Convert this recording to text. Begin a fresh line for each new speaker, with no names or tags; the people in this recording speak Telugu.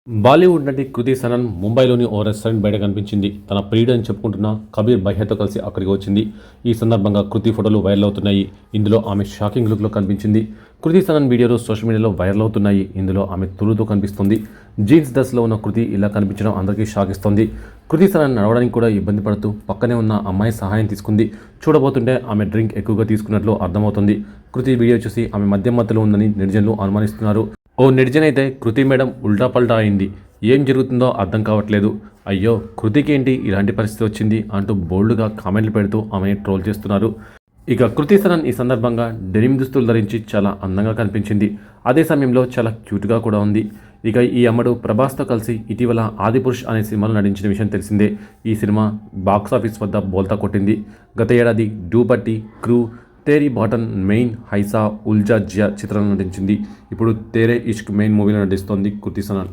బాలీవుడ్ నటి కృతి సనన్ ముంబైలోని ఓ రెస్టారెంట్ బయట కనిపించింది. తన ప్రియుడని చెప్పుకుంటున్న కబీర్ బయ్యాతో కలిసి అక్కడికి వచ్చింది. ఈ సందర్భంగా కృతి ఫోటోలు వైరల్ అవుతున్నాయి. ఇందులో ఆమె షాకింగ్ లుక్లో కనిపించింది. కృతి సనన్ వీడియోలు సోషల్ మీడియాలో వైరల్ అవుతున్నాయి. ఇందులో ఆమె తులుతో కనిపిస్తుంది. జీన్స్ డ్రెస్లో ఉన్న కృతి ఇలా కనిపించడం అందరికీ షాక్ ఇస్తోంది. కృతి సనన్ నడవడానికి కూడా ఇబ్బంది పడుతూ పక్కనే ఉన్న అమ్మాయి సహాయం తీసుకుంది. చూడబోతుంటే ఆమె డ్రింక్ ఎక్కువగా తీసుకున్నట్లు అర్థమవుతుంది. కృతి వీడియో చూసి ఆమె మధ్యలో ఉందని నెటిజన్లు అనుమానిస్తున్నారు. ఓ నెటిజన్ అయితే కృతి మేడం ఉల్టా పల్టా అయింది, ఏం జరుగుతుందో అర్థం కావట్లేదు, అయ్యో కృతికి ఏంటి ఇలాంటి పరిస్థితి వచ్చింది అంటూ బోల్డ్గా కామెంట్లు పెడుతూ ఆమెని ట్రోల్ చేస్తున్నారు. ఇక కృతి సనన్ ఈ సందర్భంగా డెనిమ్ దుస్తులు ధరించి చాలా అందంగా కనిపించింది. అదే సమయంలో చాలా క్యూట్గా కూడా ఉంది. ఇక ఈ అమ్మడు ప్రభాస్తో కలిసి ఇటీవల ఆదిపురుష్ అనే సినిమాలో నటించిన విషయం తెలిసిందే. ఈ సినిమా బాక్సాఫీస్ వద్ద బోల్తా కొట్టింది. గత ఏడాది డూబట్టి, క్రూ, తేరీ బాటన్ మెయిన్, హైసా, ఉల్జా జియా చిత్రంలో నటించింది. ఇప్పుడు తేరే ఇష్క్ మెయిన్ మూవీలో నటిస్తోంది కృతి సనన్.